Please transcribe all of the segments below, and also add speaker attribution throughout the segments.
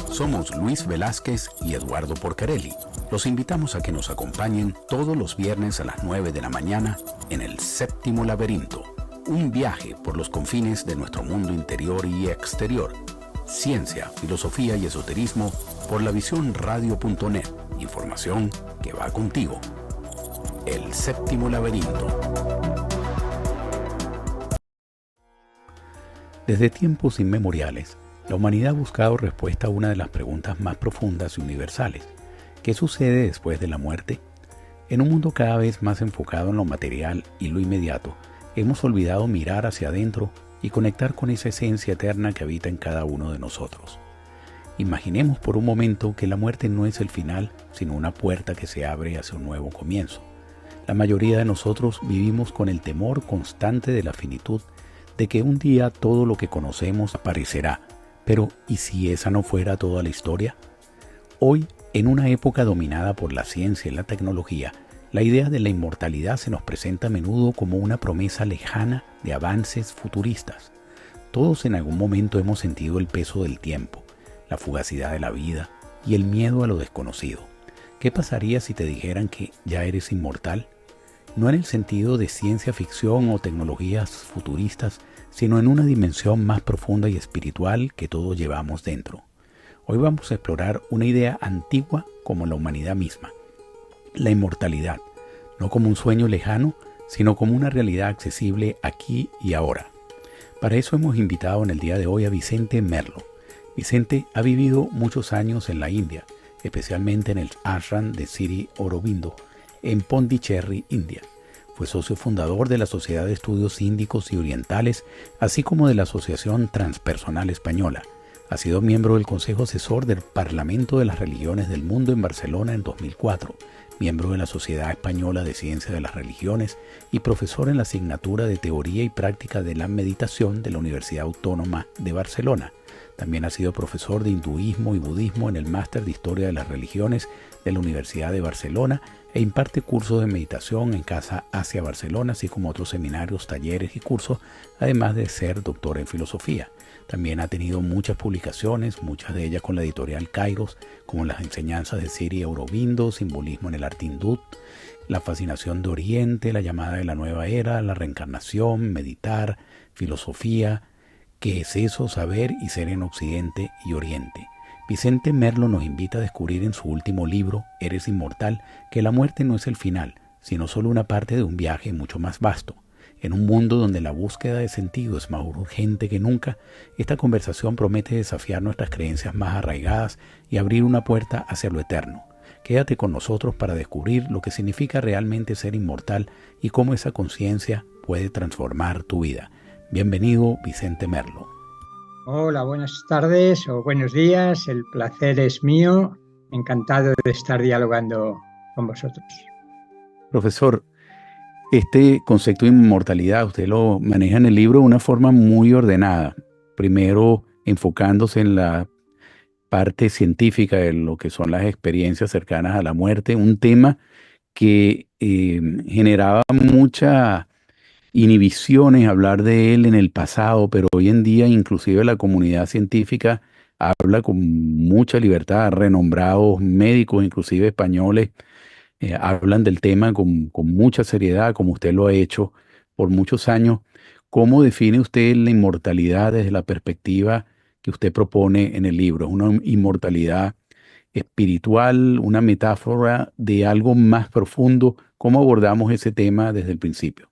Speaker 1: Somos Luis Velázquez y Eduardo Porcarelli. Los invitamos a que nos acompañen todos los viernes a las 9 de la mañana en El Séptimo Laberinto. Un viaje por los confines de nuestro mundo interior y exterior. Ciencia, filosofía y esoterismo por lavisiónradio.net. Información que va contigo. El Séptimo Laberinto. Desde tiempos inmemoriales, la humanidad ha buscado respuesta a una de las preguntas más profundas y universales. ¿Qué sucede después de la muerte? En un mundo cada vez más enfocado en lo material y lo inmediato, hemos olvidado mirar hacia adentro y conectar con esa esencia eterna que habita en cada uno de nosotros. Imaginemos por un momento que la muerte no es el final, sino una puerta que se abre hacia un nuevo comienzo. La mayoría de nosotros vivimos con el temor constante de la finitud, de que un día todo lo que conocemos aparecerá. Pero, ¿y si esa no fuera toda la historia? Hoy, en una época dominada por la ciencia y la tecnología, la idea de la inmortalidad se nos presenta a menudo como una promesa lejana de avances futuristas. Todos en algún momento hemos sentido el peso del tiempo, la fugacidad de la vida y el miedo a lo desconocido. ¿Qué pasaría si te dijeran que ya eres inmortal? No en el sentido de ciencia ficción o tecnologías futuristas, sino en una dimensión más profunda y espiritual que todos llevamos dentro. Hoy vamos a explorar una idea antigua como la humanidad misma, la inmortalidad, no como un sueño lejano, sino como una realidad accesible aquí y ahora. Para eso hemos invitado en el día de hoy a Vicente Merlo. Vicente ha vivido muchos años en la India, especialmente en el ashram de Sri Aurobindo, en Pondicherry, India. Fue socio fundador de la Sociedad de Estudios Índicos y Orientales, así como de la Asociación Transpersonal Española. Ha sido miembro del Consejo Asesor del Parlamento de las Religiones del Mundo en Barcelona en 2004, miembro de la Sociedad Española de Ciencia de las Religiones y profesor en la asignatura de Teoría y Práctica de la Meditación de la Universidad Autónoma de Barcelona. También ha sido profesor de hinduismo y budismo en el Máster de Historia de las Religiones de la Universidad de Barcelona e imparte cursos de meditación en Casa Asia Barcelona, así como otros seminarios, talleres y cursos, además de ser doctor en filosofía. También ha tenido muchas publicaciones, muchas de ellas con la editorial Kairos, como las enseñanzas de Sri Aurobindo, simbolismo en el arte hindú, la fascinación de Oriente, la llamada de la nueva era, la reencarnación, meditar, filosofía, qué es eso, saber y ser en Occidente y Oriente. Vicente Merlo nos invita a descubrir en su último libro, Eres Inmortal, que la muerte no es el final, sino solo una parte de un viaje mucho más vasto. En un mundo donde la búsqueda de sentido es más urgente que nunca, esta conversación promete desafiar nuestras creencias más arraigadas y abrir una puerta hacia lo eterno. Quédate con nosotros para descubrir lo que significa realmente ser inmortal y cómo esa conciencia puede transformar tu vida. Bienvenido, Vicente Merlo.
Speaker 2: Hola, buenas tardes o buenos días. El placer es mío. Encantado de estar dialogando con vosotros.
Speaker 1: Profesor, este concepto de inmortalidad usted lo maneja en el libro de una forma muy ordenada. Primero enfocándose en la parte científica de lo que son las experiencias cercanas a la muerte, un tema que generaba mucha inhibiciones hablar de él en el pasado, pero hoy en día inclusive la comunidad científica habla con mucha libertad. Renombrados médicos, inclusive españoles, hablan del tema con mucha seriedad, como usted lo ha hecho por muchos años. ¿Cómo define usted la inmortalidad desde la perspectiva que usted propone en el libro? ¿Es una inmortalidad espiritual, una metáfora de algo más profundo? ¿Cómo abordamos ese tema desde el principio?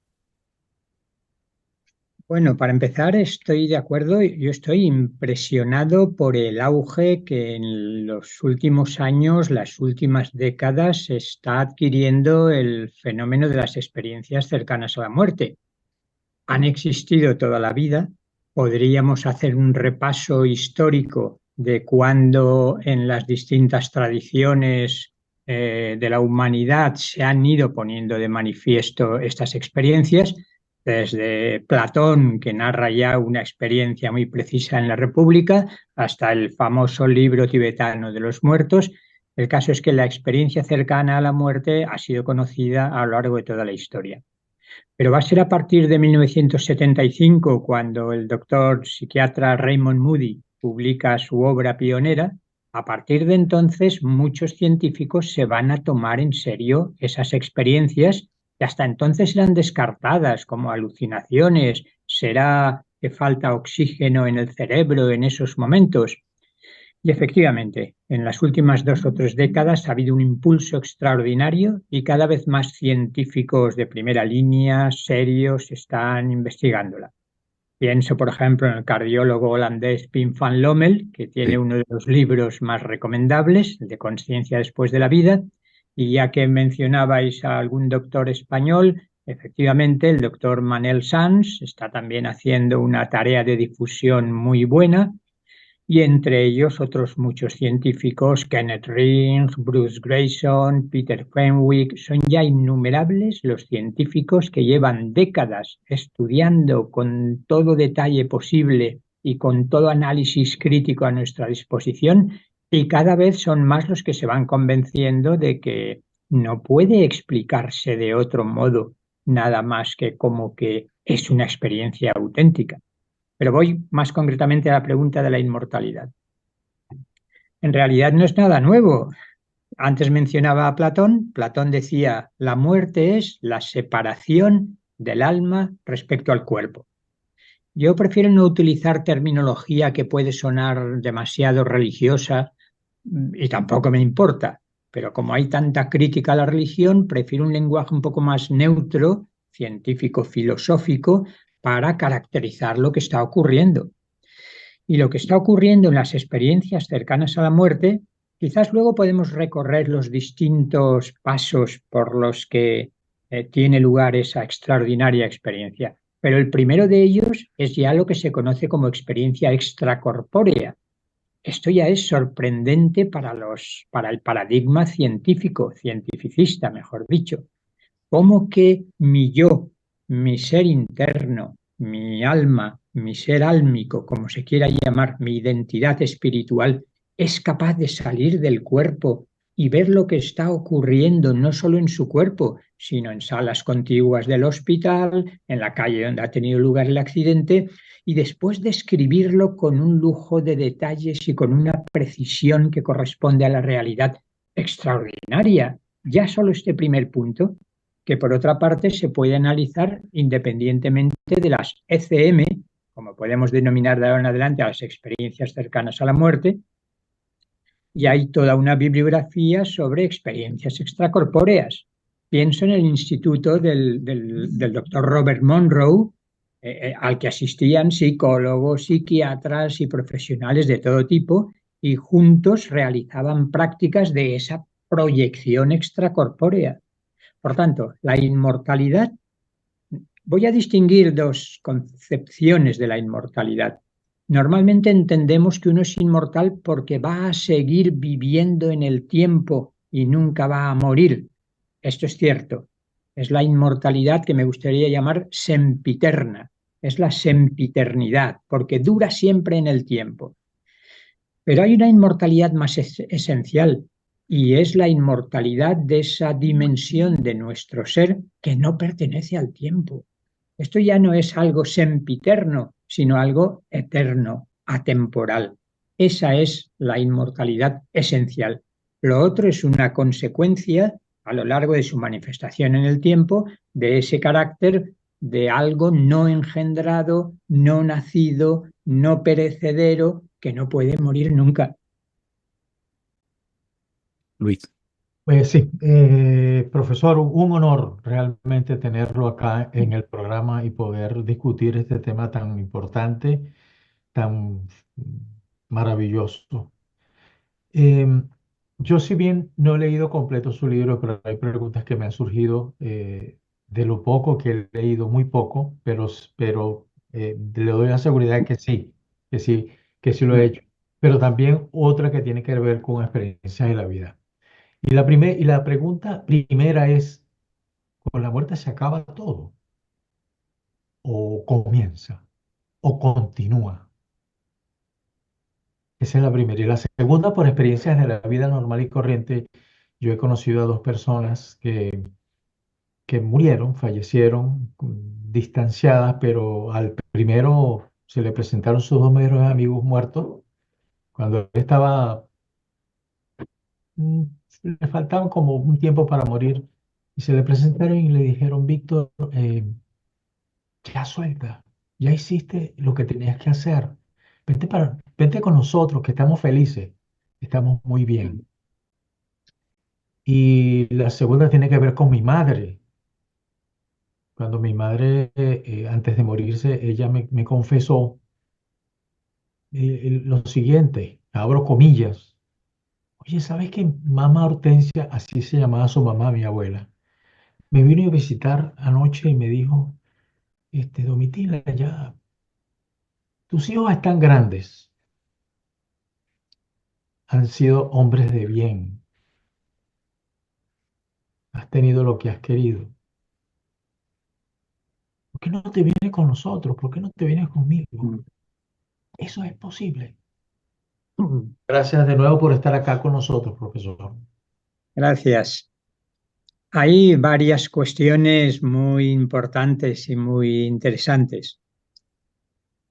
Speaker 2: Bueno, para empezar, estoy de acuerdo. Yo estoy impresionado por el auge que en los últimos años, las últimas décadas, está adquiriendo el fenómeno de las experiencias cercanas a la muerte. Han existido toda la vida. Podríamos hacer un repaso histórico de cuándo en las distintas tradiciones de la humanidad se han ido poniendo de manifiesto estas experiencias, desde Platón, que narra ya una experiencia muy precisa en la República, hasta el famoso libro tibetano de los muertos. El caso es que la experiencia cercana a la muerte ha sido conocida a lo largo de toda la historia. Pero va a ser a partir de 1975 cuando el doctor psiquiatra Raymond Moody publica su obra pionera, a partir de entonces muchos científicos se van a tomar en serio esas experiencias que hasta entonces eran descartadas como alucinaciones. ¿Será que falta oxígeno en el cerebro en esos momentos? Y efectivamente, en las últimas 2 o 3 décadas ha habido un impulso extraordinario y cada vez más científicos de primera línea, serios, están investigándola. Pienso, por ejemplo, en el cardiólogo holandés Pim van Lommel, que tiene
Speaker 1: Sí.
Speaker 2: uno de los libros más recomendables, el de Conciencia después de la vida. Y ya que mencionabais a algún doctor español, efectivamente, el doctor Manel Sans está también haciendo una tarea de difusión muy buena, y entre ellos otros muchos científicos, Kenneth Ring, Bruce Grayson, Peter Fenwick. Son ya innumerables los científicos que llevan décadas estudiando con todo detalle posible y con todo análisis crítico a nuestra disposición, y cada vez son más los que se van convenciendo de que no puede explicarse de otro modo, nada más que como que es una experiencia auténtica. Pero voy más concretamente a la pregunta de la inmortalidad. En realidad no es nada nuevo. Antes mencionaba a Platón. Platón decía, la muerte es la separación del alma respecto al cuerpo. Yo prefiero no utilizar terminología que puede sonar demasiado religiosa, y tampoco me importa, pero como hay tanta crítica a la religión, prefiero un lenguaje un poco más neutro, científico, filosófico, para caracterizar lo que está ocurriendo. Y lo que está ocurriendo en las experiencias cercanas a la muerte, quizás luego podemos recorrer los distintos pasos por los que tiene lugar esa extraordinaria experiencia. Pero el primero de ellos es ya lo que se conoce como experiencia extracorpórea. Esto ya es sorprendente para el paradigma científico, cientificista, mejor dicho. ¿Cómo que mi yo, mi ser interno, mi alma, mi ser álmico, como se quiera llamar, mi identidad espiritual, es capaz de salir del cuerpo y ver lo que está ocurriendo no solo en su cuerpo, sino en salas contiguas del hospital, en la calle donde ha tenido lugar el accidente, y después describirlo con un lujo de detalles y con una precisión que corresponde a la realidad extraordinaria? Ya solo este primer punto, que por otra parte se puede analizar independientemente de las ECM, como podemos denominar de ahora en adelante a las experiencias cercanas a la muerte, y hay toda una bibliografía sobre experiencias extracorpóreas. Pienso en el instituto del doctor Robert Monroe, al que asistían psicólogos, psiquiatras y profesionales de todo tipo, y juntos realizaban prácticas de esa proyección extracorpórea. Por tanto, la inmortalidad, voy a distinguir dos concepciones de la inmortalidad. Normalmente entendemos que uno es inmortal porque va a seguir viviendo en el tiempo y nunca va a morir. Esto es cierto. Es la inmortalidad que me gustaría llamar sempiterna. Es la sempiternidad, porque dura siempre en el tiempo. Pero hay una inmortalidad más esencial, y es la inmortalidad de esa dimensión de nuestro ser que no pertenece al tiempo. Esto ya no es algo sempiterno, sino algo eterno, atemporal. Esa es la inmortalidad esencial. Lo otro es una consecuencia a lo largo de su manifestación en el tiempo de ese carácter de algo no engendrado, no nacido, no perecedero, que no puede morir nunca.
Speaker 1: Luis,
Speaker 3: Pues sí, profesor, un honor realmente tenerlo acá en el programa y poder discutir este tema tan importante, tan maravilloso. Em, yo si bien no he leído completo su libro, pero hay preguntas que me han surgido de lo poco que he leído, muy poco, pero le doy la seguridad que sí, que sí lo he hecho. Pero también otra que tiene que ver con experiencias de la vida. Y la pregunta primera es, ¿con la muerte se acaba todo? ¿O comienza? ¿O continúa? Esa es la primera. Y la segunda, por experiencias de la vida normal y corriente, yo he conocido a dos personas que murieron, fallecieron, distanciadas, pero al primero se le presentaron sus dos mejores amigos muertos Cuando él estaba, mm, le faltaba como un tiempo para morir, y se le presentaron y le dijeron, Víctor, ya suelta, ya hiciste lo que tenías que hacer. Vente con nosotros, que estamos felices, estamos muy bien. Y la segunda tiene que ver con mi madre. Cuando mi madre, antes de morirse, ella me confesó lo siguiente, abro comillas. Oye, ¿sabes que mamá Hortensia, así se llamaba su mamá, mi abuela, me vino a visitar anoche y me dijo, Domitila, ya, tus hijos están grandes, han sido hombres de bien, has tenido lo que has querido. ¿Por qué no te vienes con nosotros? ¿Por qué no te vienes conmigo?
Speaker 2: Mm.
Speaker 3: Eso es posible. Gracias de nuevo por estar acá con nosotros, profesor.
Speaker 2: Gracias. Hay varias cuestiones muy importantes y muy interesantes.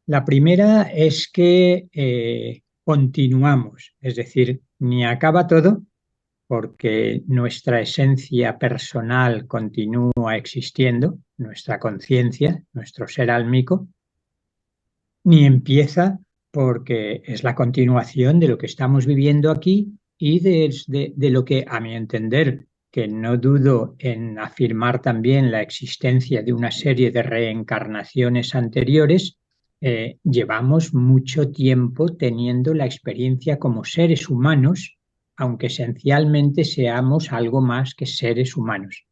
Speaker 2: La primera es que continuamos, es decir, ni acaba todo, porque nuestra esencia personal continúa existiendo, nuestra conciencia, nuestro ser álmico, ni empieza porque es la continuación de lo que estamos viviendo aquí y de lo que, a mi entender, que no dudo en afirmar también la existencia de una serie de reencarnaciones anteriores, llevamos mucho tiempo teniendo la experiencia como seres humanos, aunque esencialmente seamos algo más que seres humanos.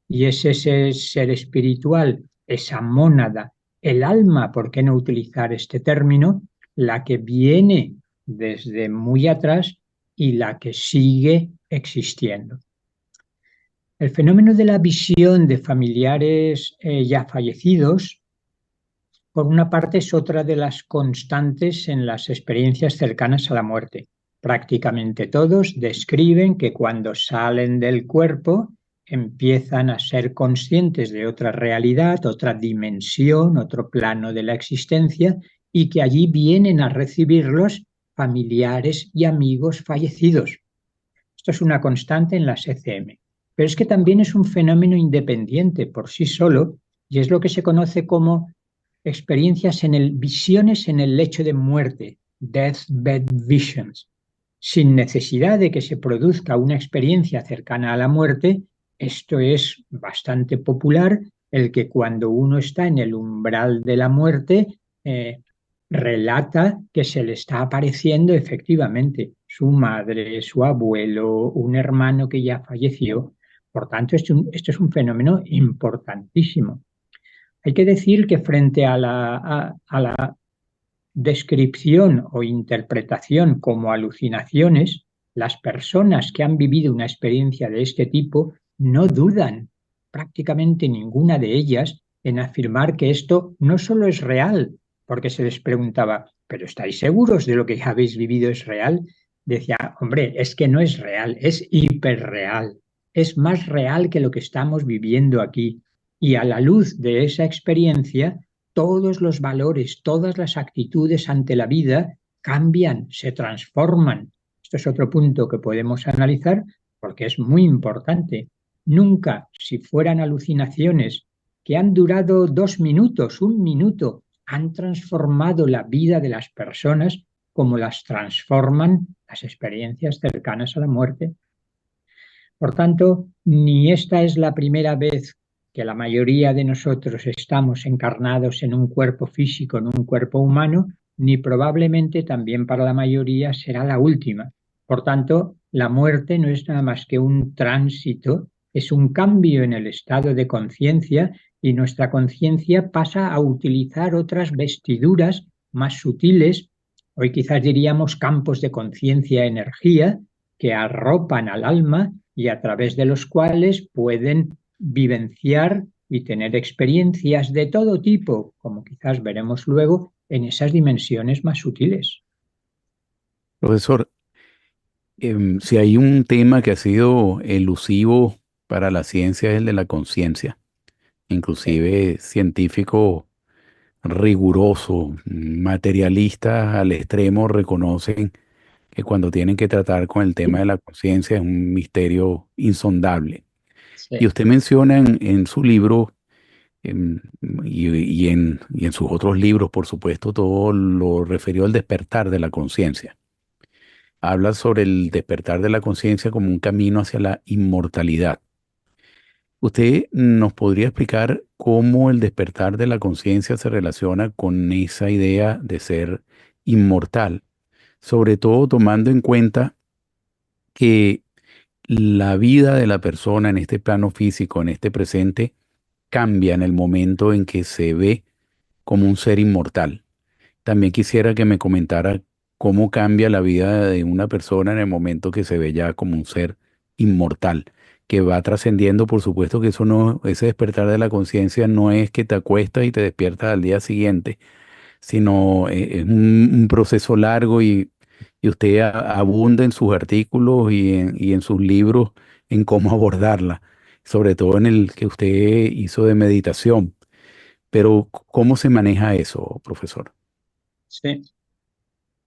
Speaker 2: Y es ese ser espiritual, esa mónada, el alma, ¿por qué no utilizar este término? La que viene desde muy atrás y la que sigue existiendo. El fenómeno de la visión de familiares ya fallecidos, por una parte, es otra de las constantes en las experiencias cercanas a la muerte. Prácticamente todos describen que cuando salen del cuerpo empiezan a ser conscientes de otra realidad, otra dimensión, otro plano de la existencia, y que allí vienen a recibirlos familiares y amigos fallecidos. Esto es una constante en las ECM. Pero es que también es un fenómeno independiente por sí solo, y es lo que se conoce como experiencias visiones en el lecho de muerte, deathbed visions. Sin necesidad de que se produzca una experiencia cercana a la muerte, esto es bastante popular, el que cuando uno está en el umbral de la muerte, relata que se le está apareciendo efectivamente su madre, su abuelo, un hermano que ya falleció. Por tanto, esto es un fenómeno importantísimo. Hay que decir que frente a la descripción o interpretación como alucinaciones, las personas que han vivido una experiencia de este tipo no dudan, prácticamente ninguna de ellas, en afirmar que esto no solo es real, porque se les preguntaba, ¿pero estáis seguros de lo que habéis vivido es real? Decía, hombre, es que no es real, es hiperreal, es más real que lo que estamos viviendo aquí. Y a la luz de esa experiencia, todos los valores, todas las actitudes ante la vida cambian, se transforman. Esto es otro punto que podemos analizar porque es muy importante. Nunca, si fueran alucinaciones que han durado 2 minutos, 1 minuto, han transformado la vida de las personas como las transforman las experiencias cercanas a la muerte. Por tanto, ni esta es la primera vez que la mayoría de nosotros estamos encarnados en un cuerpo físico, en un cuerpo humano, ni probablemente también para la mayoría será la última. Por tanto, la muerte no es nada más que un tránsito, es un cambio en el estado de conciencia y nuestra conciencia pasa a utilizar otras vestiduras más sutiles, hoy quizás diríamos campos de conciencia, energía, que arropan al alma y a través de los cuales pueden vivenciar y tener experiencias de todo tipo, como quizás veremos luego, en esas dimensiones más sutiles.
Speaker 1: Profesor, si hay un tema que ha sido elusivo para la ciencia es el de la conciencia, inclusive científico riguroso, materialistas al extremo reconocen que cuando tienen que tratar con el tema de la conciencia es un misterio insondable. Y
Speaker 2: Sí,
Speaker 1: usted menciona en su libro em, y en sus otros libros, por supuesto, todo lo referido al despertar de la conciencia. Habla sobre el despertar de la conciencia como un camino hacia la inmortalidad. ¿Usted nos podría explicar cómo el despertar de la conciencia se relaciona con esa idea de ser inmortal? Sobre todo tomando en cuenta que la vida de la persona en este plano físico, en este presente, cambia en el momento en que se ve como un ser inmortal. También quisiera que me comentara cómo cambia la vida de una persona en el momento que se ve ya como un ser inmortal, que va trascendiendo, por supuesto que eso no, ese despertar de la conciencia no es que te acuestas y te despiertas al día siguiente, sino es un proceso largo y usted abunda en sus artículos y en sus libros en cómo abordarla, sobre todo en el que usted hizo de meditación. Pero, ¿cómo se maneja eso, profesor?
Speaker 2: sí.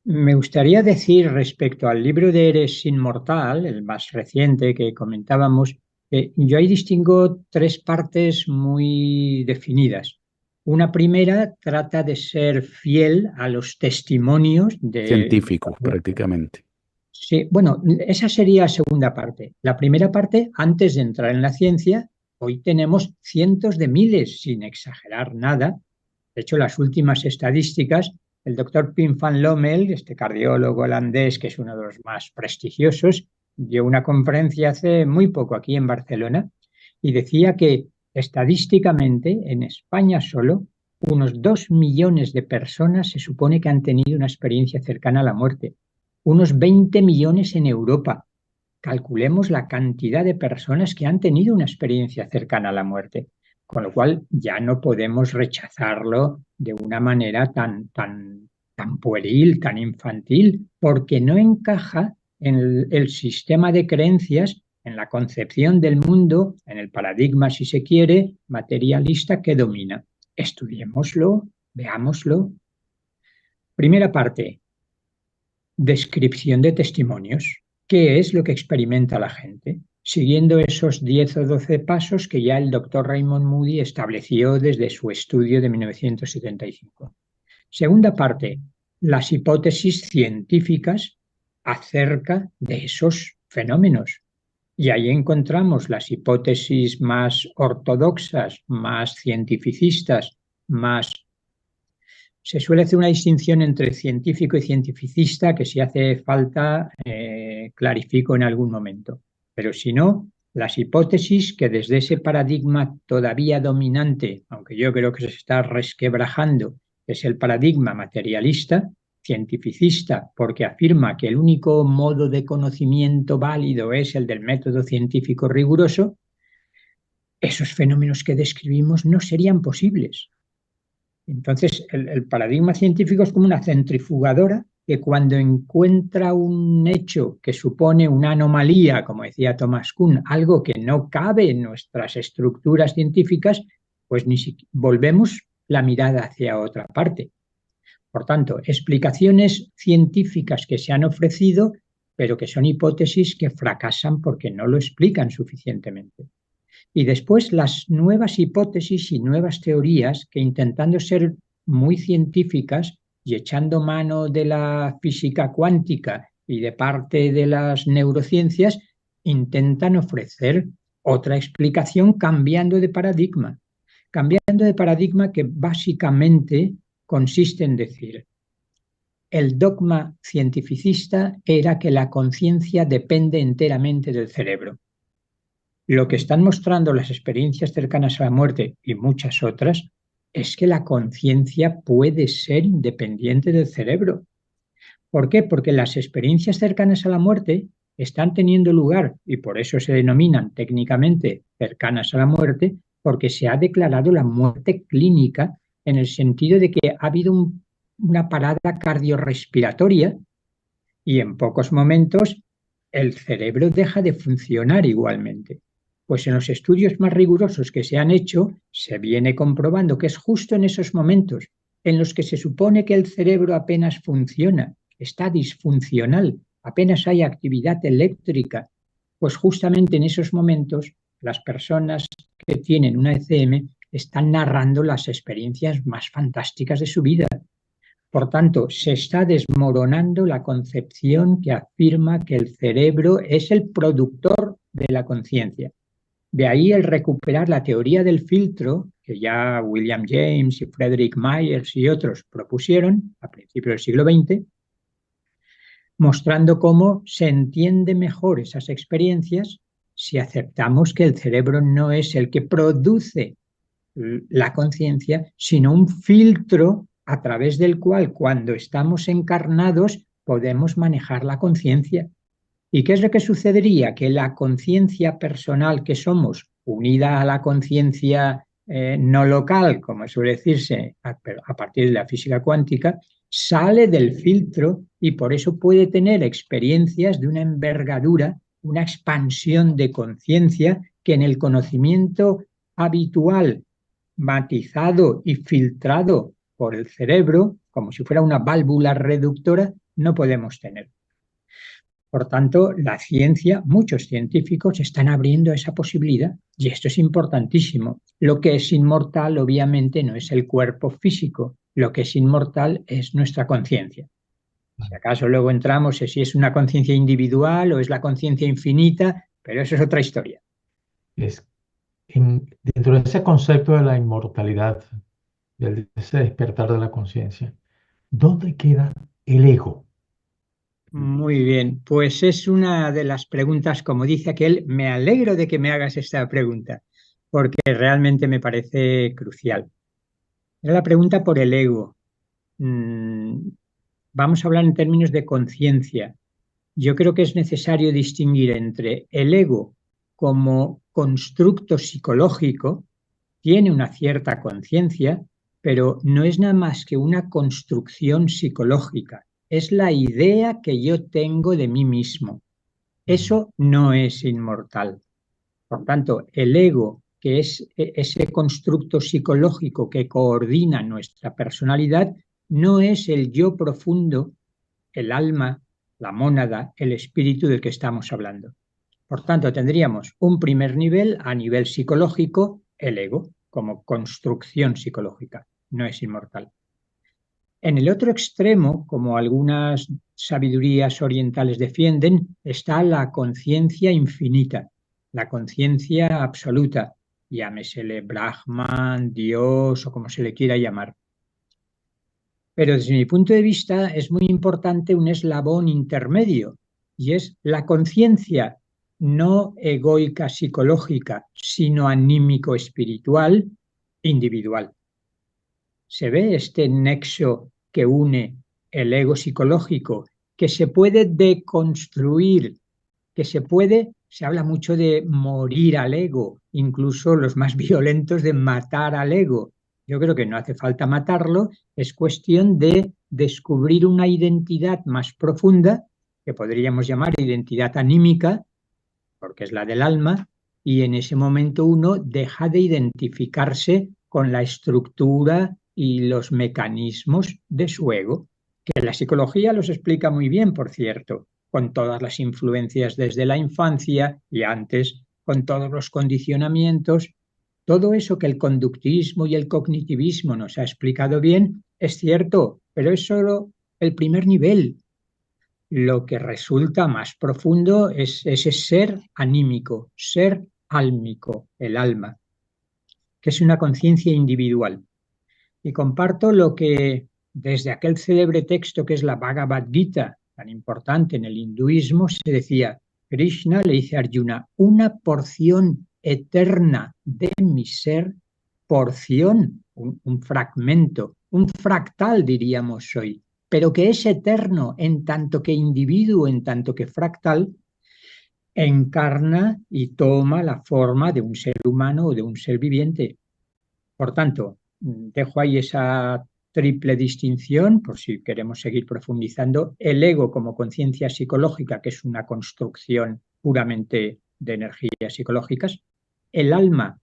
Speaker 2: Me gustaría decir respecto al libro de Eres Inmortal, el más reciente que comentábamos, que yo ahí distingo tres partes muy definidas. Una primera trata de ser fiel a los testimonios de la
Speaker 1: Científicos,
Speaker 2: muerte.
Speaker 1: prácticamente.
Speaker 2: Sí, bueno, esa sería la segunda parte. La primera parte, antes de entrar en la ciencia, hoy tenemos cientos de miles, sin exagerar nada. De hecho, las últimas estadísticas, el doctor Pim van Lommel, este cardiólogo holandés que es uno de los más prestigiosos, dio una conferencia hace muy poco aquí en Barcelona y decía que estadísticamente en España solo unos 2 millones de personas se supone que han tenido una experiencia cercana a la muerte, unos 20 millones en Europa. Calculemos la cantidad de personas que han tenido una experiencia cercana a la muerte, con lo cual ya no podemos rechazarlo de una manera tan pueril, tan infantil, porque no encaja en el sistema de creencias, en la concepción del mundo, en el paradigma, si se quiere, materialista que domina. Estudiémoslo, veámoslo. Primera parte, descripción de testimonios. ¿Qué es lo que experimenta la gente? Siguiendo esos 10 o 12 pasos que ya el doctor Raymond Moody estableció desde su estudio de 1975. Segunda parte, las hipótesis científicas acerca de esos fenómenos. Y ahí encontramos las hipótesis más ortodoxas, más cientificistas, más... Se suele hacer una distinción entre científico y cientificista que si hace falta clarifico en algún momento. Pero si no, las hipótesis que desde ese paradigma todavía dominante, aunque yo creo que se está resquebrajando, es el paradigma materialista, cientificista, porque afirma que el único modo de conocimiento válido es el del método científico riguroso, esos fenómenos que describimos no serían posibles. Entonces, el paradigma científico es como una centrifugadora que cuando encuentra un hecho que supone una anomalía, como decía Thomas Kuhn, algo que no cabe en nuestras estructuras científicas, pues ni siquiera volvemos la mirada hacia otra parte. Por tanto, explicaciones científicas que se han ofrecido, pero que son hipótesis que fracasan porque no lo explican suficientemente. Y después las nuevas hipótesis y nuevas teorías que intentando ser muy científicas y echando mano de la física cuántica y de parte de las neurociencias, intentan ofrecer otra explicación cambiando de paradigma que básicamente consiste en decir, el dogma cientificista era que la conciencia depende enteramente del cerebro. Lo que están mostrando las experiencias cercanas a la muerte y muchas otras es que la conciencia puede ser independiente del cerebro. ¿Por qué? Porque las experiencias cercanas a la muerte están teniendo lugar y por eso se denominan técnicamente cercanas a la muerte, porque se ha declarado la muerte clínica en el sentido de que ha habido una parada cardiorrespiratoria y en pocos momentos el cerebro deja de funcionar igualmente. Pues en los estudios más rigurosos que se han hecho, se viene comprobando que es justo en esos momentos en los que se supone que el cerebro apenas funciona, está disfuncional, apenas hay actividad eléctrica, pues justamente en esos momentos las personas que tienen una ECM están narrando las experiencias más fantásticas de su vida. Por tanto, se está desmoronando la concepción que afirma que el cerebro es el productor de la conciencia. De ahí el recuperar la teoría del filtro, que ya William James y Frederick Myers y otros propusieron a principios del siglo XX, mostrando cómo se entiende mejor esas experiencias si aceptamos que el cerebro no es el que produce la conciencia, sino un filtro a través del cual, cuando estamos encarnados, podemos manejar la conciencia. ¿Y qué es lo que sucedería? Que la conciencia personal que somos, unida a la conciencia no local, como suele decirse a partir de la física cuántica, sale del filtro y por eso puede tener experiencias de una envergadura, una expansión de conciencia que en el conocimiento habitual, matizado y filtrado por el cerebro, como si fuera una válvula reductora, no podemos tener. Por tanto, la ciencia, muchos científicos están abriendo esa posibilidad y esto es importantísimo. Lo que es inmortal, obviamente, no es el cuerpo físico, lo que es inmortal es nuestra conciencia. Si acaso luego entramos en si es una conciencia individual o es la conciencia infinita, pero eso es otra historia.
Speaker 3: Dentro de ese concepto de la inmortalidad, de ese despertar de la conciencia, ¿dónde queda el ego?
Speaker 2: Muy bien, pues es una de las preguntas, como dice aquel, me alegro de que me hagas esta pregunta, porque realmente me parece crucial. Era la pregunta por el ego. Vamos a hablar en términos de conciencia. Yo creo que es necesario distinguir entre el ego como constructo psicológico, tiene una cierta conciencia, pero no es nada más que una construcción psicológica. Es la idea que yo tengo de mí mismo. Eso no es inmortal. Por tanto, el ego, que es ese constructo psicológico que coordina nuestra personalidad, no es el yo profundo, el alma, la mónada, el espíritu del que estamos hablando. Por tanto, tendríamos un primer nivel a nivel psicológico, el ego, como construcción psicológica, no es inmortal. En el otro extremo, como algunas sabidurías orientales defienden, está la conciencia infinita, la conciencia absoluta, llámesele Brahman, Dios o como se le quiera llamar. Pero desde mi punto de vista es muy importante un eslabón intermedio, y es la conciencia no egoica psicológica, sino anímico espiritual individual. Se ve este nexo que une el ego psicológico, que se puede deconstruir, que se habla mucho de morir al ego, incluso los más violentos de matar al ego. Yo creo que no hace falta matarlo, es cuestión de descubrir una identidad más profunda, que podríamos llamar identidad anímica, porque es la del alma, y en ese momento uno deja de identificarse con la estructura y los mecanismos de su ego, que la psicología los explica muy bien, por cierto, con todas las influencias desde la infancia y antes, con todos los condicionamientos. Todo eso que el conductismo y el cognitivismo nos ha explicado bien es cierto, pero es solo el primer nivel. Lo que resulta más profundo es ese ser anímico, ser álmico, el alma, que es una conciencia individual. Y comparto lo que desde aquel célebre texto que es la Bhagavad Gita, tan importante en el hinduismo, se decía, Krishna le dice a Arjuna, una porción eterna de mi ser, porción, un fragmento, un fractal diríamos hoy, pero que es eterno en tanto que individuo, en tanto que fractal, encarna y toma la forma de un ser humano o de un ser viviente. Por tanto, dejo ahí esa triple distinción, por si queremos seguir profundizando, el ego como conciencia psicológica, que es una construcción puramente de energías psicológicas, el alma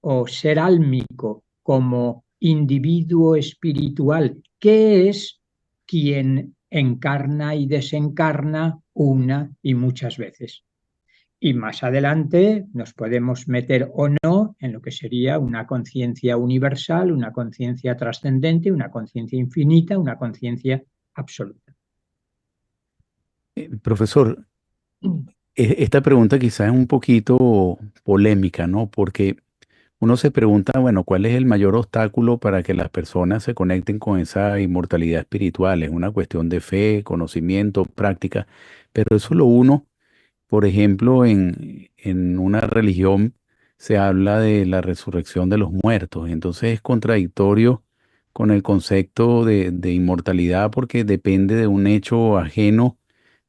Speaker 2: o ser álmico como individuo espiritual, que es quien encarna y desencarna una y muchas veces. Y más adelante nos podemos meter o no en lo que sería una conciencia universal, una conciencia trascendente, una conciencia infinita, una conciencia absoluta.
Speaker 1: Profesor, esta pregunta quizás es un poquito polémica, ¿no? Porque uno se pregunta, bueno, ¿cuál es el mayor obstáculo para que las personas se conecten con esa inmortalidad espiritual? Es una cuestión de fe, conocimiento, práctica, pero eso lo uno, por ejemplo, en una religión se habla de la resurrección de los muertos, entonces es contradictorio con el concepto de inmortalidad porque depende de un hecho ajeno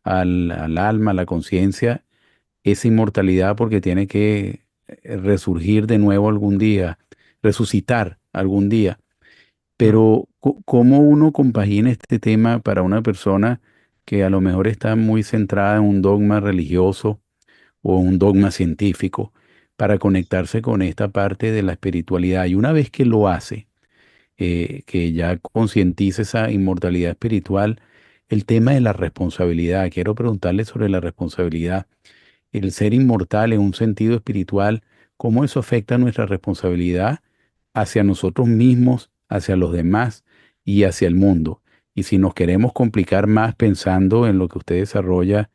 Speaker 1: al alma, a la conciencia, esa inmortalidad porque tiene que resurgir de nuevo algún día, resucitar algún día. Pero ¿cómo uno compagina este tema para una persona que a lo mejor está muy centrada en un dogma religioso o un dogma científico para conectarse con esta parte de la espiritualidad? Y una vez que lo hace, que ya concientiza esa inmortalidad espiritual, el tema de la responsabilidad. Quiero preguntarle sobre la responsabilidad. El ser inmortal en un sentido espiritual, ¿cómo eso afecta nuestra responsabilidad hacia nosotros mismos, hacia los demás y hacia el mundo? Y si nos queremos complicar más pensando en lo que usted desarrolla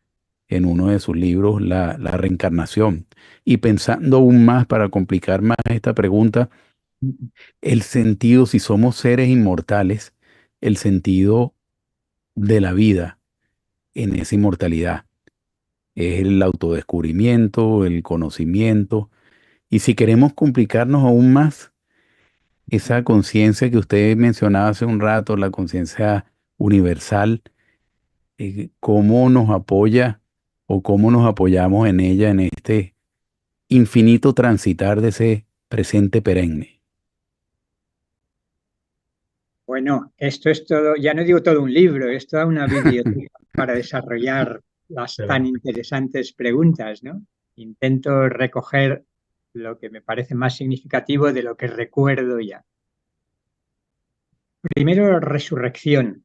Speaker 1: en uno de sus libros, la reencarnación, y pensando aún más para complicar más esta pregunta, el sentido, si somos seres inmortales, el sentido de la vida en esa inmortalidad. Es el autodescubrimiento, el conocimiento. Y si queremos complicarnos aún más, esa conciencia que usted mencionaba hace un rato, la conciencia universal, ¿cómo nos apoya o cómo nos apoyamos en ella en este infinito transitar de ese presente perenne?
Speaker 2: Bueno, esto es todo, ya no digo todo un libro, es toda una biblioteca para desarrollar las tan
Speaker 3: Pero,
Speaker 2: interesantes preguntas, ¿no? Intento recoger lo que me parece más significativo de lo que recuerdo ya. Primero, resurrección.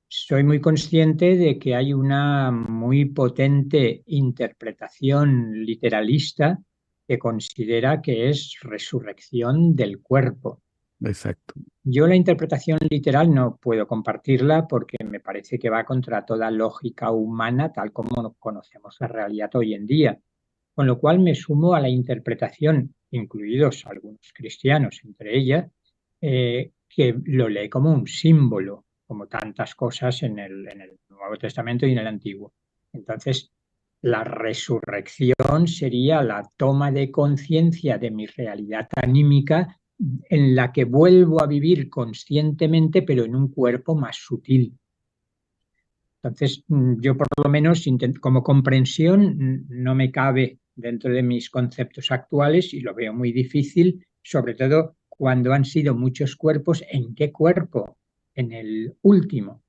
Speaker 2: Soy muy consciente de que hay una muy potente interpretación literalista que considera que es resurrección del cuerpo.
Speaker 1: Exacto.
Speaker 2: Yo la interpretación literal no puedo compartirla porque me parece que va contra toda lógica humana tal como conocemos la realidad hoy en día. Con lo cual me sumo a la interpretación, incluidos algunos cristianos entre ellas, que lo lee como un símbolo, como tantas cosas en el Nuevo Testamento y en el Antiguo. Entonces, la resurrección sería la toma de conciencia de mi realidad anímica en la que vuelvo a vivir conscientemente, pero en un cuerpo más sutil. Entonces, yo por lo menos como comprensión no me cabe dentro de mis conceptos actuales y lo veo muy difícil, sobre todo cuando han sido muchos cuerpos. ¿En qué cuerpo? En el último.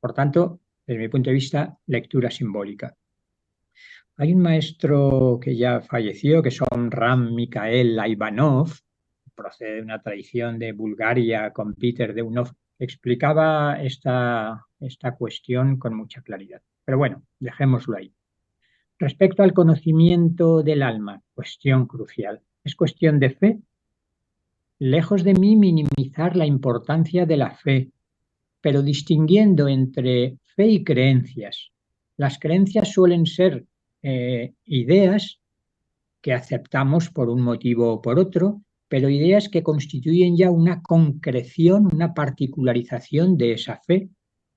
Speaker 2: Por tanto, desde mi punto de vista, lectura simbólica. Hay un maestro que ya falleció, que son Ram Mikhael Ivanov, procede de una tradición de Bulgaria con Peter Deunov, explicaba esta cuestión con mucha claridad. Pero bueno, dejémoslo ahí. Respecto al conocimiento del alma, cuestión crucial. ¿Es cuestión de fe? Lejos de mí minimizar la importancia de la fe, pero distinguiendo entre fe y creencias. Las creencias suelen ser ideas que aceptamos por un motivo o por otro, pero ideas que constituyen ya una concreción, una particularización de esa fe.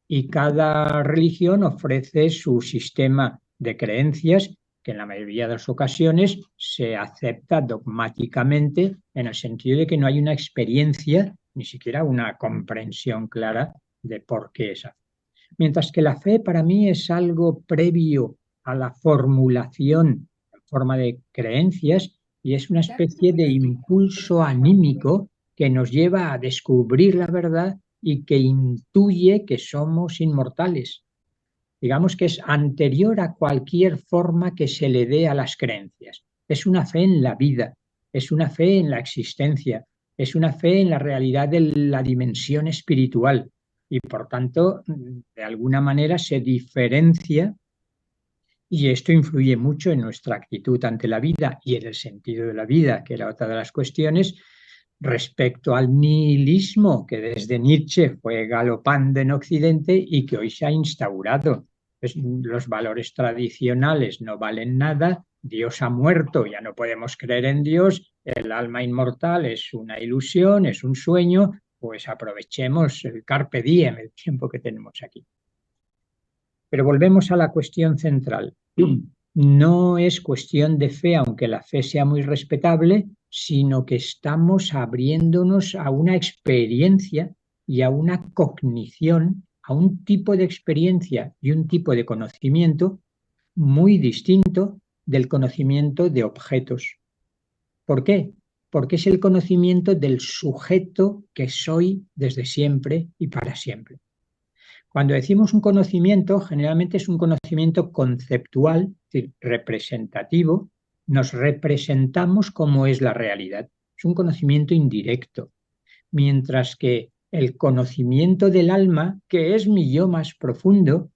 Speaker 2: Y cada religión ofrece su sistema de creencias que en la mayoría de las ocasiones se acepta dogmáticamente en el sentido de que no hay una experiencia, ni siquiera una comprensión clara de por qué esa fe. Mientras que la fe para mí es algo previo a la formulación en forma de creencias y es una especie de impulso anímico que nos lleva a descubrir la verdad y que intuye que somos inmortales. Digamos que es anterior a cualquier forma que se le dé a las creencias. Es una fe en la vida, es una fe en la existencia, es una fe en la realidad de la dimensión espiritual. y por tanto, de alguna manera se diferencia y esto influye mucho en nuestra actitud ante la vida y en el sentido de la vida, que era otra de las cuestiones, respecto al nihilismo que desde Nietzsche fue galopante en Occidente y que hoy se ha instaurado. Pues, los valores tradicionales no valen nada, Dios ha muerto, ya no podemos creer en Dios, el alma inmortal es una ilusión, es un sueño, pues aprovechemos el carpe diem, el tiempo que tenemos aquí. Pero volvemos a la cuestión central. No es cuestión de fe, aunque la fe sea muy respetable, sino que estamos abriéndonos a una experiencia y a una cognición, a un tipo de experiencia y un tipo de conocimiento muy distinto del conocimiento de objetos. ¿Por qué? Porque es el conocimiento del sujeto que soy desde siempre y para siempre. Cuando decimos un conocimiento, generalmente es un conocimiento conceptual, es decir, representativo, nos representamos cómo es la realidad. Es un conocimiento indirecto, mientras que el conocimiento del alma, que es mi yo más profundo,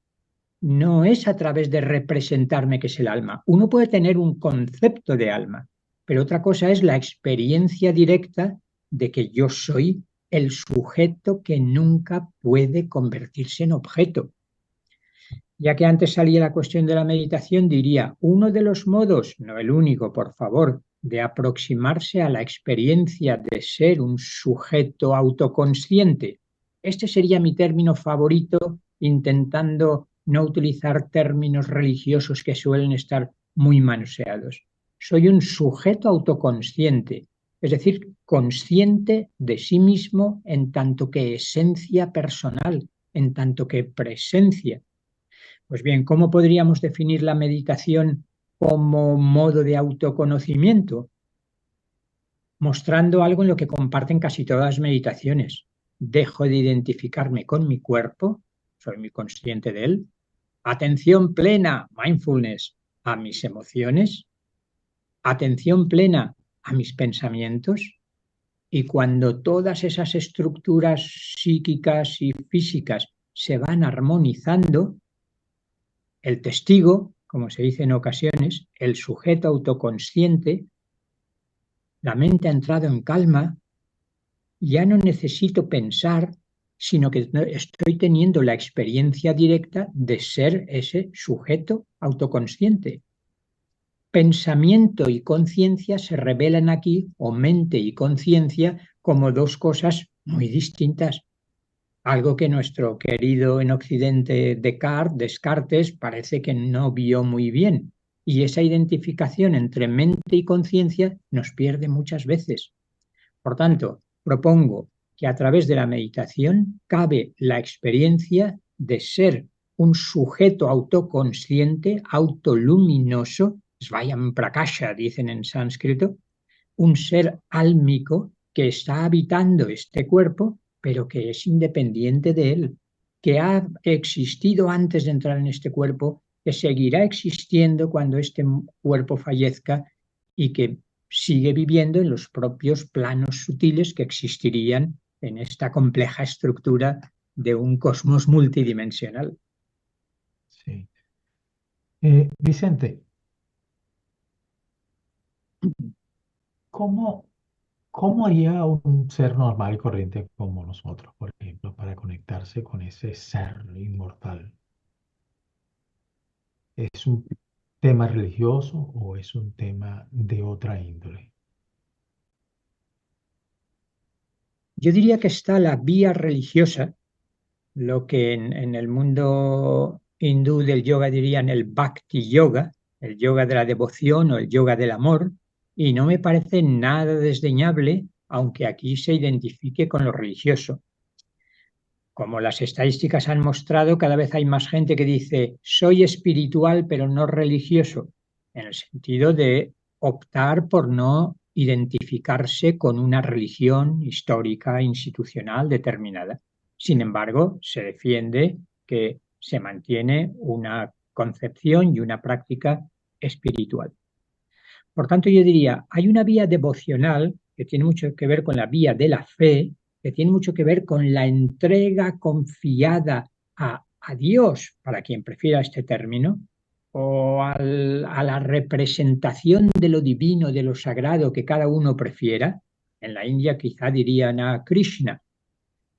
Speaker 2: no es a través de representarme qué es el alma. Uno puede tener un concepto de alma, pero otra cosa es la experiencia directa de que yo soy el sujeto que nunca puede convertirse en objeto. Ya que antes salía la cuestión de la meditación, diría, uno de los modos, no el único, por favor, de aproximarse a la experiencia de ser un sujeto autoconsciente. Este sería mi término favorito, intentando no utilizar términos religiosos que suelen estar muy manoseados. Soy un sujeto autoconsciente, es decir, consciente de sí mismo en tanto que esencia personal, en tanto que presencia. Pues bien, ¿cómo podríamos definir la meditación como modo de autoconocimiento? Mostrando algo en lo que comparten casi todas las meditaciones. Dejo de identificarme con mi cuerpo, soy muy consciente de él. Atención plena, mindfulness, a mis emociones. Atención plena a mis pensamientos. Y cuando todas esas estructuras psíquicas y físicas se van armonizando, el testigo, como se dice en ocasiones, el sujeto autoconsciente, la mente ha entrado en calma, ya no necesito pensar, sino que estoy teniendo la experiencia directa de ser ese sujeto autoconsciente. Pensamiento y conciencia se revelan aquí, o mente y conciencia, como dos cosas muy distintas. Algo que nuestro querido en Occidente Descartes parece que no vio muy bien. Y esa identificación entre mente y conciencia nos pierde muchas veces. Por tanto, propongo que a través de la meditación cabe la experiencia de ser un sujeto autoconsciente, autoluminoso, svayam prakasha, dicen en sánscrito, un ser álmico que está habitando este cuerpo, pero que es independiente de él, que ha existido antes de entrar en este cuerpo, que seguirá existiendo cuando este cuerpo fallezca y que sigue viviendo en los propios planos sutiles que existirían en esta compleja estructura de un cosmos multidimensional.
Speaker 3: Sí. Vicente, ¿cómo, cómo haría un ser normal y corriente como nosotros, por ejemplo, para conectarse con ese ser inmortal? ¿Es un tema religioso o es un tema de otra índole?
Speaker 2: Yo diría que está la vía religiosa, lo que en el mundo hindú del yoga dirían el bhakti yoga, el yoga de la devoción o el yoga del amor, y no me parece nada desdeñable, aunque aquí se identifique con lo religioso. Como las estadísticas han mostrado, cada vez hay más gente que dice soy espiritual pero no religioso, en el sentido de optar por no identificarse con una religión histórica, institucional determinada. Sin embargo, se defiende que se mantiene una concepción y una práctica espiritual. Por tanto, yo diría, hay una vía devocional que tiene mucho que ver con la vía de la fe, que tiene mucho que ver con la entrega confiada a Dios, para quien prefiera este término, o a la representación de lo divino, de lo sagrado que cada uno prefiera. En la India quizá dirían a Krishna.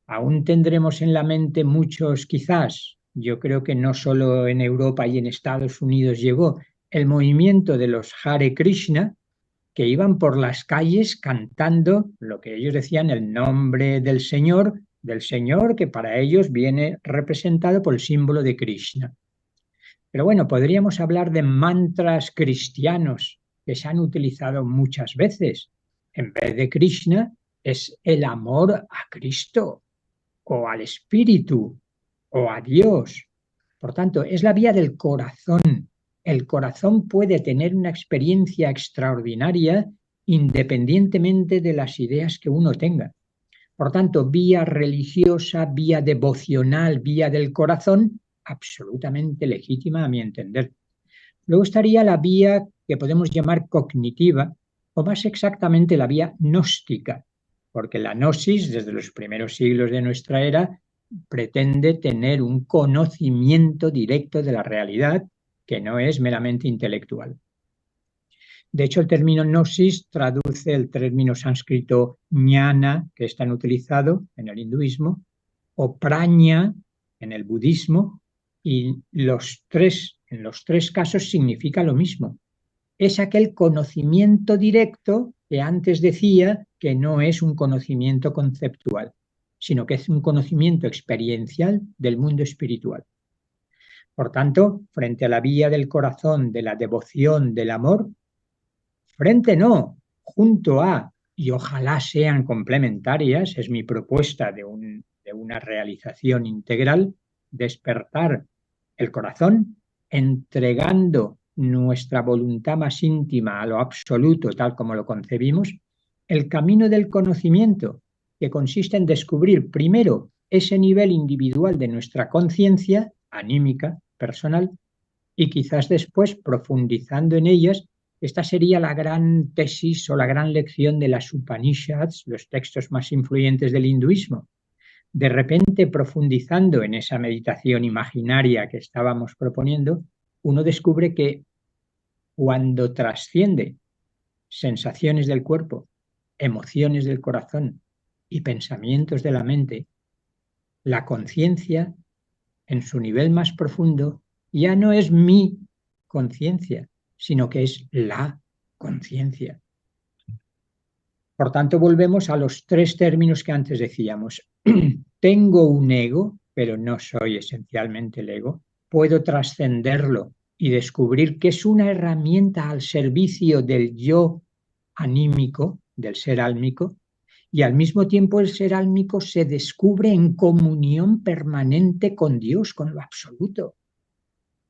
Speaker 2: Aún tendremos en la mente muchos quizás, yo creo que no solo en Europa y en Estados Unidos llegó el movimiento de los Hare Krishna, que iban por las calles cantando lo que ellos decían, el nombre del Señor que para ellos viene representado por el símbolo de Krishna. Pero bueno, podríamos hablar de mantras cristianos que se han utilizado muchas veces. En vez de Krishna es el amor a Cristo o al Espíritu o a Dios. Por tanto, es la vía del corazón. El corazón puede tener una experiencia extraordinaria independientemente de las ideas que uno tenga. Por tanto, vía religiosa, vía devocional, vía del corazón, absolutamente legítima a mi entender. Luego estaría la vía que podemos llamar cognitiva, o más exactamente la vía gnóstica, porque la gnosis, desde los primeros siglos de nuestra era, pretende tener un conocimiento directo de la realidad que no es meramente intelectual. De hecho, el término gnosis traduce el término sánscrito jnana, que es tan utilizado en el hinduismo, o praña en el budismo, y en los tres casos significa lo mismo. Es aquel conocimiento directo que antes decía que no es un conocimiento conceptual, sino que es un conocimiento experiencial del mundo espiritual. Por tanto, frente a la vía del corazón, de la devoción, del amor, frente no, junto a, y ojalá sean complementarias, es mi propuesta de una realización integral, despertar el corazón, entregando nuestra voluntad más íntima a lo absoluto, tal como lo concebimos, el camino del conocimiento, que consiste en descubrir primero ese nivel individual de nuestra conciencia, anímica, personal, y quizás después, profundizando en ellas, esta sería la gran tesis o la gran lección de las Upanishads, los textos más influyentes del hinduismo. De repente, profundizando en esa meditación imaginaria que estábamos proponiendo, uno descubre que cuando trasciende sensaciones del cuerpo, emociones del corazón y pensamientos de la mente, la conciencia, en su nivel más profundo, ya no es mi conciencia, sino que es la conciencia. Por tanto, volvemos a los tres términos que antes decíamos. Tengo un ego, pero no soy esencialmente el ego. Puedo trascenderlo y descubrir que es una herramienta al servicio del yo anímico, del ser álmico, y al mismo tiempo el ser álmico se descubre en comunión permanente con Dios, con lo absoluto.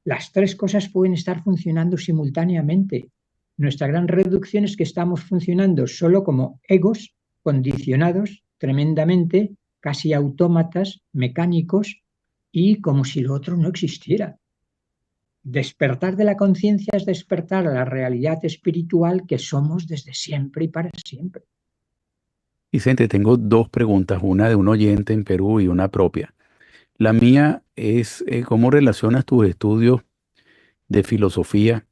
Speaker 2: Las tres cosas pueden estar funcionando simultáneamente. Nuestra gran reducción es que estamos funcionando solo como egos condicionados tremendamente, casi autómatas, mecánicos, y como si lo otro no existiera. Despertar de la conciencia es despertar a la realidad espiritual que somos desde siempre y para siempre.
Speaker 1: Vicente, tengo dos preguntas, una de un oyente en Perú y una propia. La mía es ¿cómo relacionas tus estudios de filosofía,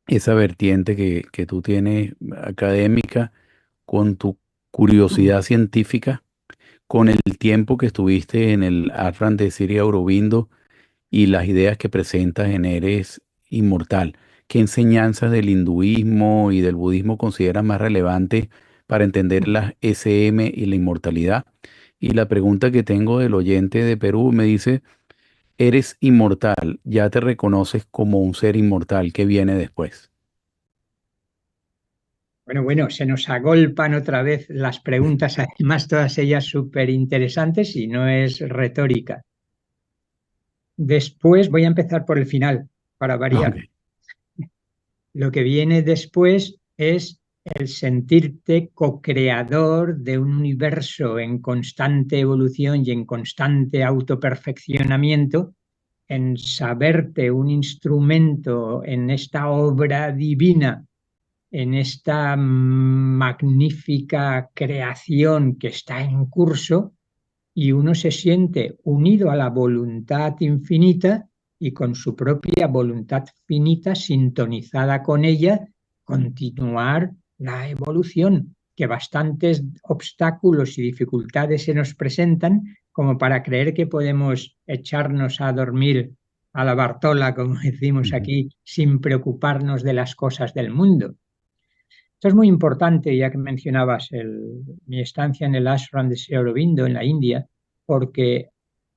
Speaker 1: esa vertiente que tú tienes académica, con tu curiosidad científica, con el tiempo que estuviste en el Ashram de Sri Aurobindo y las ideas que presentas en Eres Inmortal? ¿Qué enseñanzas del hinduismo y del budismo consideras más relevantes para entender las SM y la inmortalidad? Y la pregunta que tengo del oyente de Perú me dice, eres inmortal, ya te reconoces como un ser inmortal, ¿qué viene después?
Speaker 2: Bueno, se nos agolpan otra vez las preguntas, además todas ellas súper interesantes y no es retórica. Después voy a empezar por el final, para
Speaker 1: Ok.
Speaker 2: variar. Lo que viene después es el sentirte co-creador de un universo en constante evolución y en constante autoperfeccionamiento, en saberte un instrumento en esta obra divina en esta magnífica creación que está en curso y uno se siente unido a la voluntad infinita y con su propia voluntad finita sintonizada con ella, continuar la evolución, que bastantes obstáculos y dificultades se nos presentan como para creer que podemos echarnos a dormir a la Bartola, como decimos aquí, sin preocuparnos de las cosas del mundo. Esto es muy importante, ya que mencionabas mi estancia en el ashram de Sri Aurobindo en la India, porque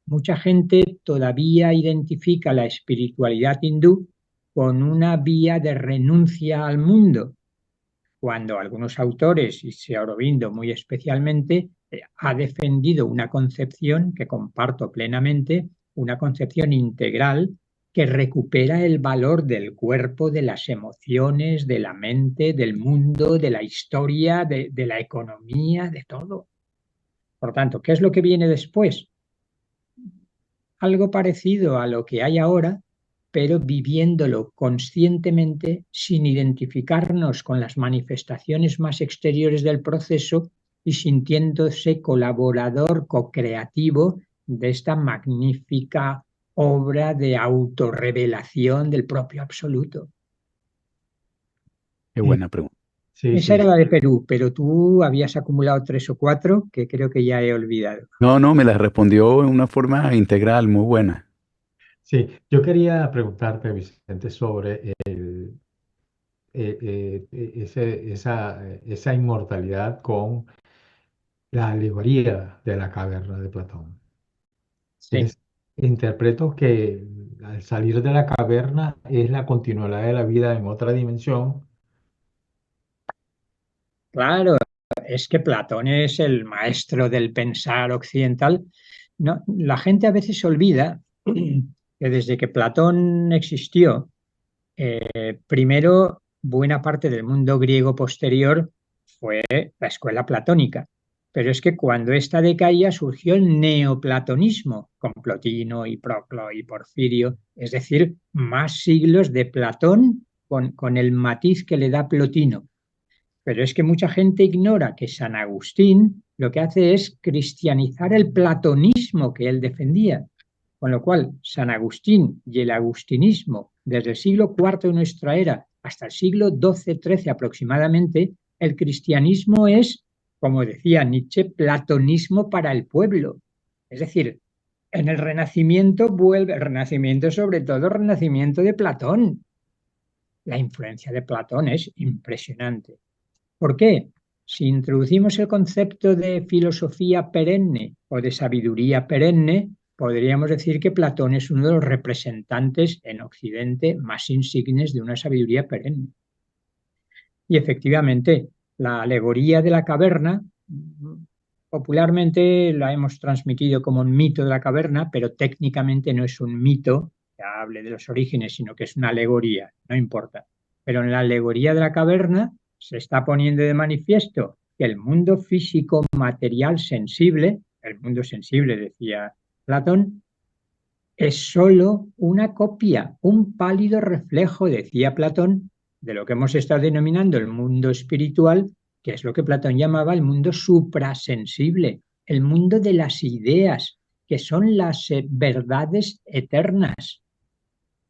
Speaker 2: mucha gente todavía identifica la espiritualidad hindú con una vía de renuncia al mundo, cuando algunos autores, y Sri Aurobindo muy especialmente, ha defendido una concepción que comparto plenamente, una concepción integral que recupera el valor del cuerpo, de las emociones, de la mente, del mundo, de la historia, de la economía, de todo. Por tanto, ¿qué es lo que viene después? Algo parecido a lo que hay ahora, pero viviéndolo conscientemente sin identificarnos con las manifestaciones más exteriores del proceso y sintiéndose colaborador co-creativo de esta magnífica obra de autorrevelación del propio absoluto.
Speaker 1: Qué buena pregunta.
Speaker 3: Sí,
Speaker 2: Esa
Speaker 3: sí,
Speaker 2: era la de Perú, pero tú habías acumulado 3 o 4 que creo que ya he olvidado.
Speaker 1: No, no, me la respondió en una forma integral, muy buena.
Speaker 3: sí. Yo quería preguntarte, Vicente, sobre esa inmortalidad con la alegoría de la caverna de Platón.
Speaker 2: Sí.
Speaker 3: Interpreto que al salir de la caverna es la continuidad de la vida en otra dimensión.
Speaker 2: Claro, es que Platón es el maestro del pensar occidental. No, la gente a veces olvida que desde que Platón existió, primero buena parte del mundo griego posterior fue la escuela platónica. Pero es que cuando esta decaía surgió el neoplatonismo, con Plotino y Proclo y Porfirio, es decir, más siglos de Platón con el matiz que le da Plotino. Pero es que mucha gente ignora que San Agustín lo que hace es cristianizar el platonismo que él defendía. Con lo cual, San Agustín y el agustinismo, desde el siglo IV de nuestra era hasta el siglo XII-XIII aproximadamente, el cristianismo es, como decía Nietzsche, platonismo para el pueblo. Es decir, en el Renacimiento vuelve, el Renacimiento sobre todo, Renacimiento de Platón. La influencia de Platón es impresionante. ¿Por qué? Si introducimos el concepto de filosofía perenne o de sabiduría perenne, podríamos decir que Platón es uno de los representantes en Occidente más insignes de una sabiduría perenne. Y efectivamente, la alegoría de la caverna, popularmente la hemos transmitido como un mito de la caverna, pero técnicamente no es un mito que hable de los orígenes, sino que es una alegoría, no importa. Pero en la alegoría de la caverna se está poniendo de manifiesto que el mundo físico, material, sensible, el mundo sensible, decía Platón, es sólo una copia, un pálido reflejo, decía Platón, de lo que hemos estado denominando el mundo espiritual, que es lo que Platón llamaba el mundo suprasensible, el mundo de las ideas, que son las verdades eternas.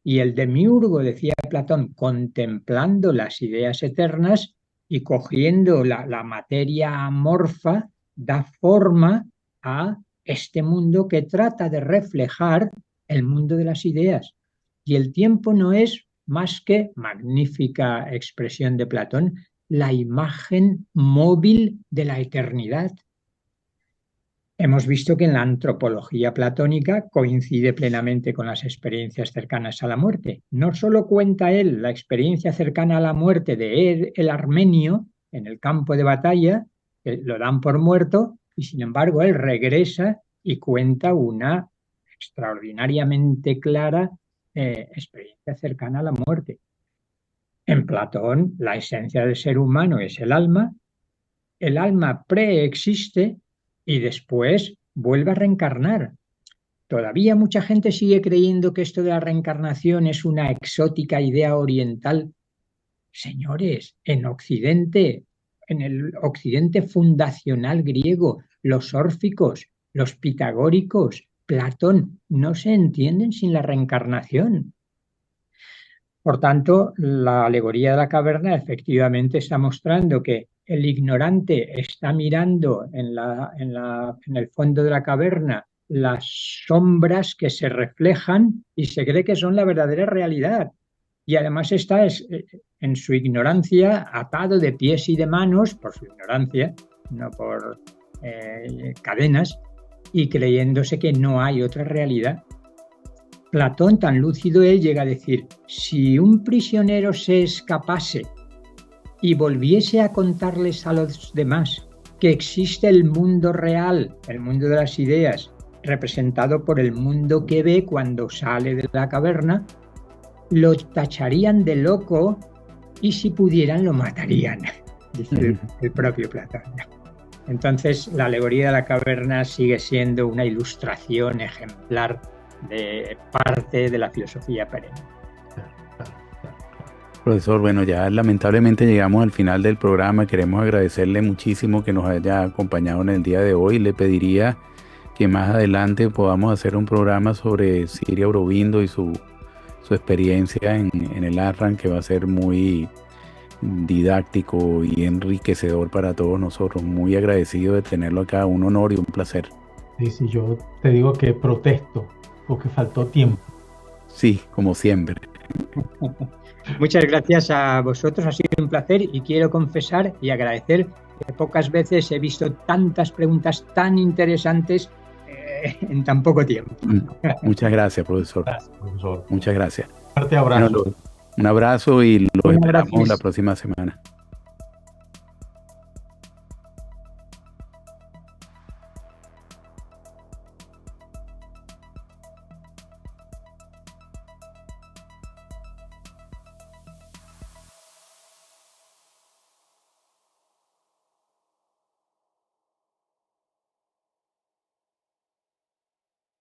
Speaker 2: Y el demiurgo, decía Platón, contemplando las ideas eternas y cogiendo la materia amorfa, da forma a este mundo que trata de reflejar el mundo de las ideas. Y el tiempo no es más que, magnífica expresión de Platón, la imagen móvil de la eternidad. Hemos visto que en la antropología platónica coincide plenamente con las experiencias cercanas a la muerte. No solo cuenta él la experiencia cercana a la muerte de él, el armenio, en el campo de batalla, que lo dan por muerto, y sin embargo él regresa y cuenta una extraordinariamente clara experiencia cercana a la muerte. En Platón, la esencia del ser humano es el alma preexiste y después vuelve a reencarnar. Todavía mucha gente sigue creyendo que esto de la reencarnación es una exótica idea oriental. señores, en Occidente, en el Occidente fundacional griego, los órficos, los pitagóricos, Platón, no se entienden sin la reencarnación. Por tanto, la alegoría de la caverna efectivamente está mostrando que el ignorante está mirando en el fondo de la caverna las sombras que se reflejan y se cree que son la verdadera realidad. Y además está en su ignorancia atado de pies y de manos, por su ignorancia, no por cadenas, y creyéndose que no hay otra realidad. Platón, tan lúcido él, llega a decir, si un prisionero se escapase y volviese a contarles a los demás que existe el mundo real, el mundo de las ideas, representado por el mundo que ve cuando sale de la caverna, lo tacharían de loco y si pudieran lo matarían, dice el propio Platón. Entonces, la alegoría de la caverna sigue siendo una ilustración ejemplar de parte de la filosofía perenne.
Speaker 1: Profesor, bueno, ya lamentablemente llegamos al final del programa. Queremos agradecerle muchísimo que nos haya acompañado en el día de hoy. Le pediría que más adelante podamos hacer un programa sobre Siria Aurobindo y su experiencia en el ARRAN, que va a ser muy didáctico y enriquecedor para todos nosotros. Muy agradecido de tenerlo acá, un honor y un placer.
Speaker 3: Sí, yo te digo que protesto porque faltó tiempo.
Speaker 1: Sí, como siempre.
Speaker 2: Muchas gracias a vosotros, ha sido un placer y quiero confesar y agradecer que pocas veces he visto tantas preguntas tan interesantes en tan poco tiempo.
Speaker 1: Muchas gracias, profesor.
Speaker 3: Gracias, profesor.
Speaker 1: Muchas gracias.
Speaker 3: Un fuerte abrazo.
Speaker 1: Bueno, un abrazo y lo esperamos la próxima semana.